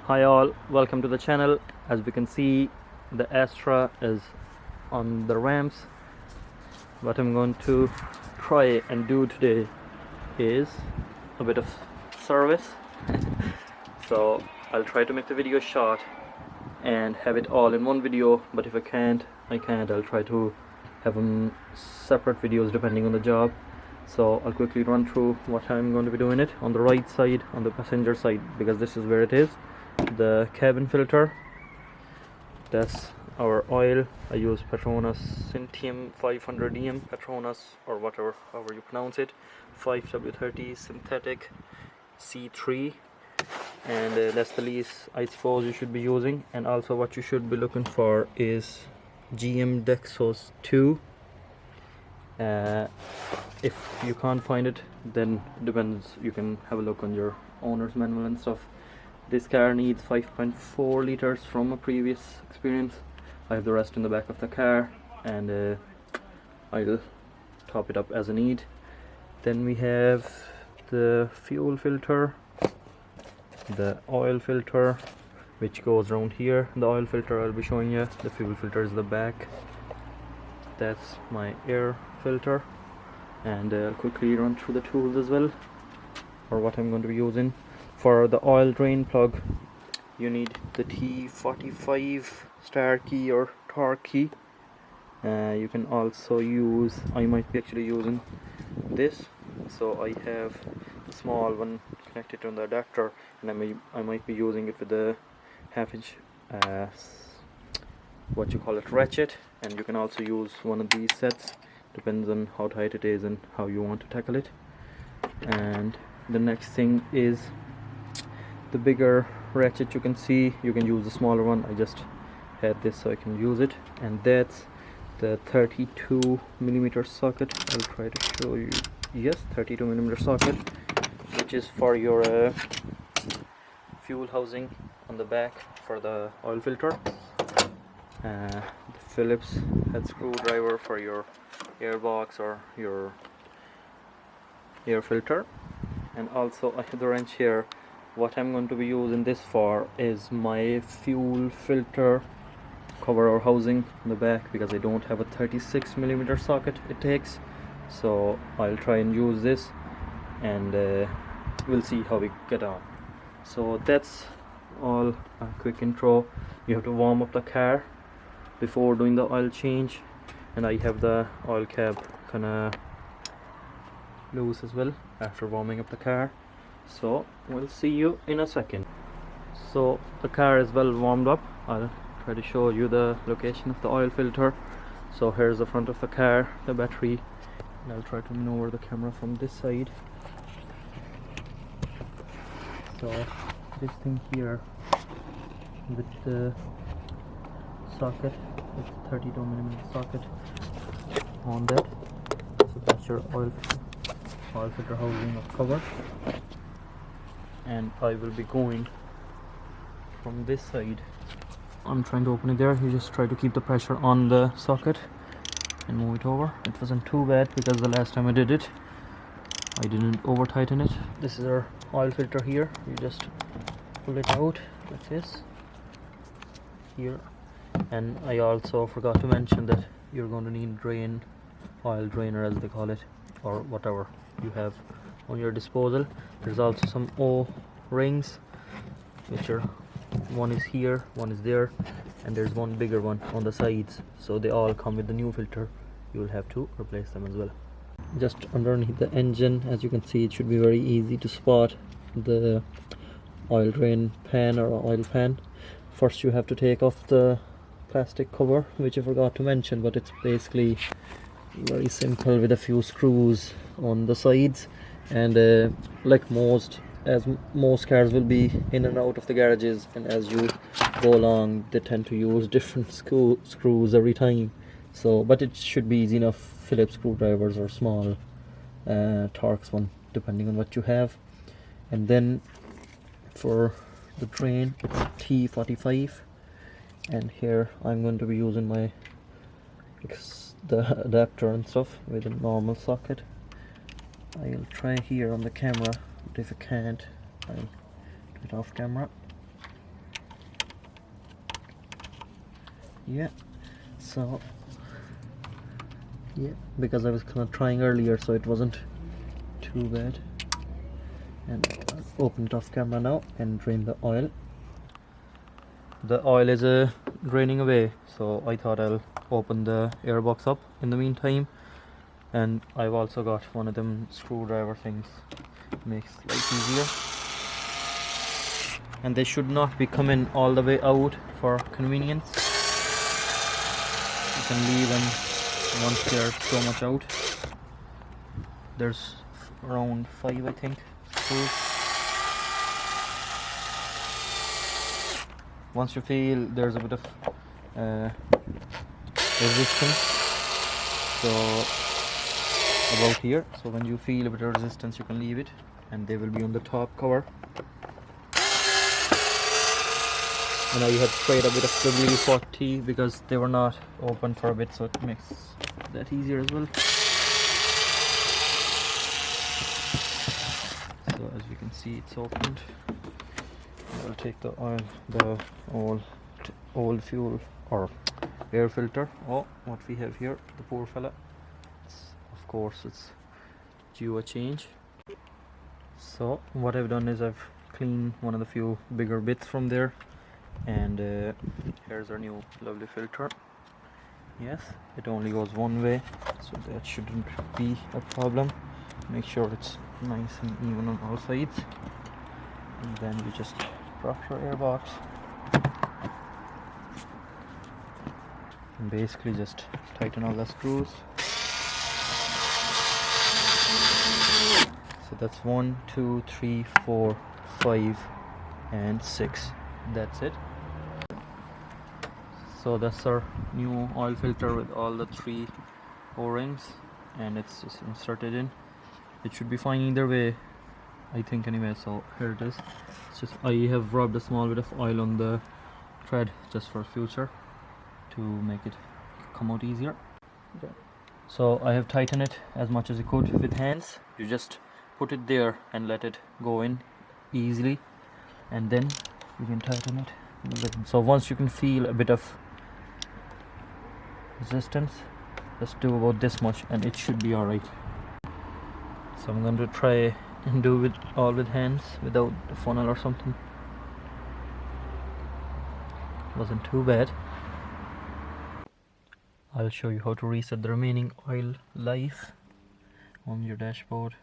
Hi all, welcome to the channel. As we can see, the Astra is on the ramps. What I'm going to try and do today is a bit of service. So I'll try to make the video short and have it all in one video, but if I can't. I'll try to have them separate videos depending on the job. So I'll quickly run through what I'm going to be doing it on the right side, on the passenger side, because this is where it is. The cabin filter, that's our oil. I use Petronas Syntium 500 EM, Petronas, or whatever, however you pronounce it, 5W30 synthetic C3, and that's the least I suppose you should be using. And also what you should be looking for is GM Dexos 2. If you can't find it, then depends, you can have a look on your owner's manual and stuff. This car needs 5.4 liters from a previous experience. I have the rest in the back of the car, and I'll top it up as I need. Then we have the fuel filter, the oil filter, which goes around here. The oil filter I'll be showing you, the fuel filter is the back. That's my air filter, and I'll quickly run through the tools as well, or what I'm going to be using. For the oil drain plug, you need the T45 star key or torque key. You can also use, I might be actually using this, so I have a small one connected to the adapter, and I might be using it with the half-inch what you call it, ratchet. And you can also use one of these sets, depends on how tight it is and how you want to tackle it. And the next thing is the bigger ratchet. You can see you can use the smaller one. I just had this so I can use it, and that's the 32mm socket. I'll try to show you. Yes, 32mm socket, which is for your fuel housing on the back for the oil filter. The Phillips head screwdriver for your airbox or your air filter. And also I have the wrench here. What I'm going to be using this for is my fuel filter cover or housing in the back, because I don't have a 36mm socket it takes. So I'll try and use this, and we'll see how we get on. So that's all. A quick intro. You have to warm up the car before doing the oil change, and I have the oil cap kinda loose as well after warming up the car. So we'll see you in a second. So the car is well warmed up. I'll try to show you the location of the oil filter. So here's the front of the car, the battery, and I'll try to maneuver the camera from this side. So this thing here with the socket, it's a 32mm socket on that. So that's your oil filter housing or cover. And I will be going from this side. I'm trying to open it there. You just try to keep the pressure on the socket and move it over. It wasn't too bad, because the last time I did it, I didn't over tighten it. This is our oil filter here. You just pull it out like this here. And I also forgot to mention that you're going to need oil drainer as they call it, or whatever you have on your disposal. There's also some O-rings, which are, one is here, one is there, and there's one bigger one on the sides. So they all come with the new filter. You will have to replace them as well. Just underneath the engine, as you can see, it should be very easy to spot the oil drain pan or oil pan. First you have to take off the plastic cover, which I forgot to mention, but it's basically very simple with a few screws on the sides. And like most cars will be in and out of the garages, and as you go along they tend to use different screws every time. So, but it should be easy enough. Phillips screwdrivers or small Torx one, depending on what you have. And then for the drain, it's T45, and here I'm going to be using the adapter and stuff with a normal socket. I'll try here on the camera, but if I can't, I'll do it off camera. Yeah, so yeah, because I was kind of trying earlier, so it wasn't too bad. And I'll open it off camera now and drain the oil. The oil is draining away, so I thought I'll open the airbox up in the meantime. And I've also got one of them screwdriver things, makes life easier. And they should not be coming all the way out for convenience. You can leave them once they're so much out. There's around 5, I think, screws. Once you feel there's a bit of resistance, so about here, so when you feel a bit of resistance you can leave it, and they will be on the top cover. And I had sprayed a bit of WD-40 because they were not open for a bit, so it makes that easier as well. So as you can see, it's opened. I'll take the oil, the old fuel or air filter. Oh, what we have here, the poor fella. Of course, it's due a change. So what I've done is I've cleaned one of the few bigger bits from there, and here's our new lovely filter. Yes, it only goes one way, so that shouldn't be a problem. Make sure it's nice and even on all sides, and then you just drop your airbox and basically just tighten all the screws. So that's 1, 2, 3, 4, 5 and 6. That's it. So that's our new oil filter with all the 3 O-rings, and it's just inserted in. It should be fine either way, I think, anyway. So here it is. It's just, I have rubbed a small bit of oil on the thread just for future to make it come out easier. Okay. So I have tightened it as much as you could with hands. You just put it there and let it go in easily, and then you can tighten it a bit. So once you can feel a bit of resistance, just do about this much and it should be alright. So I'm going to try and do it all with hands without the funnel or something. Wasn't too bad. I'll show you how to reset the remaining oil life on your dashboard.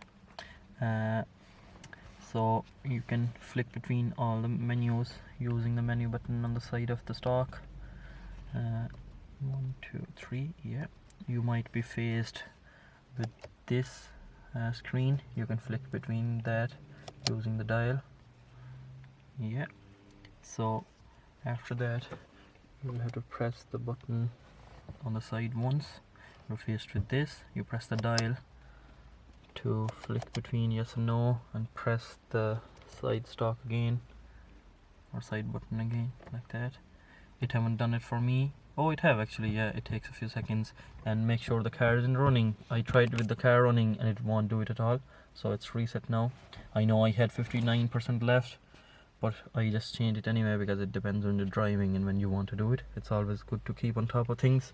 So you can flick between all the menus using the menu button on the side of the stock. 1, 2, 3. Yeah, you might be faced with this screen. You can flick between that using the dial. Yeah, so after that you will have to press the button on the side once. You're faced with this, you press the dial to flick between yes and no, and press the side stock again or side button again, like that. It haven't done it for me. Oh, it have actually, yeah, it takes a few seconds. And make sure the car isn't running. I tried with the car running and it won't do it at all, so it's reset now. I know I had 59% left, but I just changed it anyway because it depends on the driving and when you want to do it. It's always good to keep on top of things.